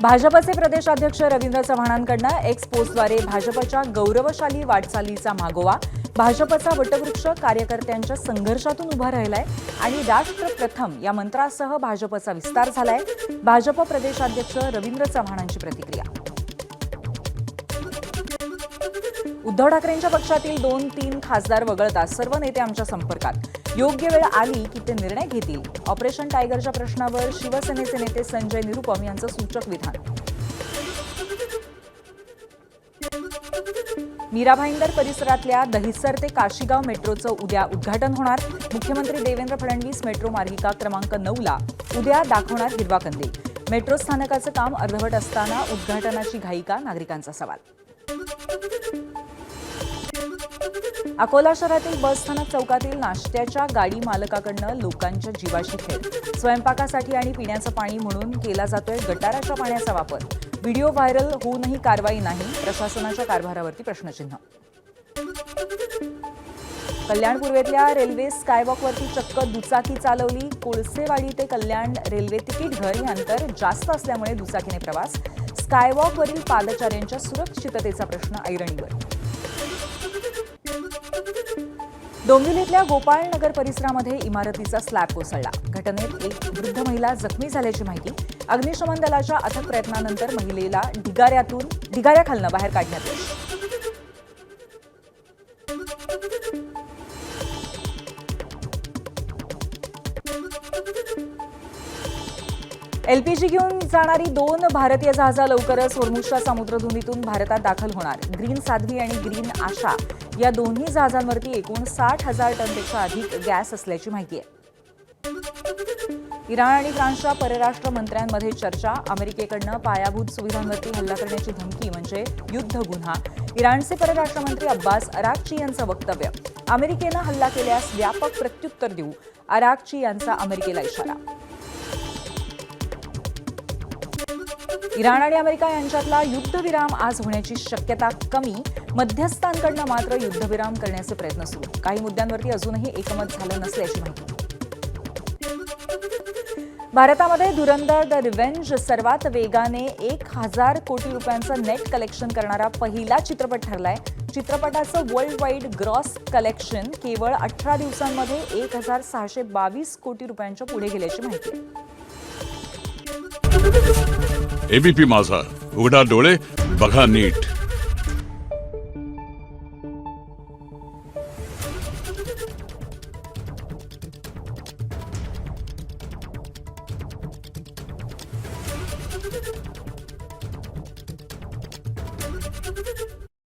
भाजपचे प्रदेशाध्यक्ष रवींद्र चव्हाणांकडून एक्स पोस्टद्वारे भाजपच्या गौरवशाली वाटचालीचा मागोवा. भाजपचा वटवृक्ष कार्यकर्त्यांच्या संघर्षातून उभा राहिलाय आणि राष्ट्र प्रथम या मंत्रासह भाजपचा विस्तार झालाय. भाजप प्रदेशाध्यक्ष रवींद्र चव्हाणांची प्रतिक्रिया. उद्धव ठाकरेंच्या पक्षातील 2-3 खासदार वगळता सर्व नेते आमच्या संपर्कात. योग्य वेळ आली की ते निर्णय घेतील. ऑपरेशन टायगरच्या प्रश्नावर शिवसेनेचे नेते संजय निरुपम यांचं सूचक विधान. मीरा भाईंदर परिसरातल्या दहिसर ते काशीगाव मेट्रोचं उद्या उद्घाटन होणार. मुख्यमंत्री देवेंद्र फडणवीस मेट्रो मार्गिका क्रमांक 9ला उद्या दाखवणार हिरवा कंदील. मेट्रो स्थानकाचं काम अर्धवट असताना उद्घाटनाची घाई का, नागरिकांचा सवाल. अकोला शहरातील बसस्थानक चौकातील नाश्त्याच्या गाडी मालकाकडनं लोकांच्या जीवाशी खेळ. स्वयंपाकासाठी आणि पिण्याचं पाणी म्हणून केला जातोय गटाराच्या पाण्याचा वापर. व्हिडिओ व्हायरल होऊनही कारवाई नाही. प्रशासनाच्या कारभारावरती प्रश्नचिन्ह. कल्याण पूर्वेतल्या रेल्वे स्कायवॉकवरती चक्क दुचाकी चालवली. कोळसेवाडी ते कल्याण रेल्वे तिकीट घर हे अंतर जास्त असल्यामुळे दुचाकीने प्रवास. स्कायवॉकवरील पादचाऱ्यांच्या सुरक्षिततेचा प्रश्न ऐरणीवर. डोंबिवलीतल्या गोपाळनगर परिसरामध्ये इमारतीचा स्लॅब कोसळला. घटनेत एक वृद्ध महिला जखमी झाल्याची माहिती. अग्निशमन दलाच्या अथक प्रयत्नानंतर महिलेला ढिगाऱ्याखालनं बाहेर काढण्यात यश. एलपीजी घेऊन जाणारी 2 भारतीय जहाजं लवकरच होर्मुझच्या समुद्रधुनीतून भारतात दाखल होणार. ग्रीन साध्वी आणि ग्रीन आशा या दोन्ही जहाजांवरती एकूण 60,000 टनपेक्षा अधिक गॅस असल्याची माहिती आहे. इराण आणि फ्रान्सच्या परराष्ट्र मंत्र्यांमध्ये चर्चा. अमेरिकेकडनं पायाभूत सुविधांवरती हल्ला करण्याची धमकी म्हणजे युद्ध गुन्हा. इराणचे परराष्ट्र मंत्री अब्बास अराक्ची यांचं वक्तव्य. अमेरिकेनं हल्ला केल्यास व्यापक प्रत्युत्तर देऊ, अराक्ची यांचा अमेरिकेला इशारा. इराण आणि अमेरिका यांच्यातला युद्धविराम आज होण्याची शक्यता कमी. मध्यस्थांकडनं मात्र युद्धविराम करण्याचे प्रयत्न सुरू. काही मुद्द्यांवरती अजूनही एकमत झालं नसल्याची माहिती. भारतामध्ये धुरंधर द रिव्हेंज सर्वात वेगाने 1,000 कोटी रुपयांचं नेट कलेक्शन करणारा पहिला चित्रपट ठरलाय. चित्रपटाचं वर्ल्ड वाईड ग्रॉस कलेक्शन केवळ 18 दिवसांमध्ये 1,622 कोटी रुपयांच्या पुढे गेल्याची माहिती आहे. एबीपी माझा, उघडा डोळे बघा नीट.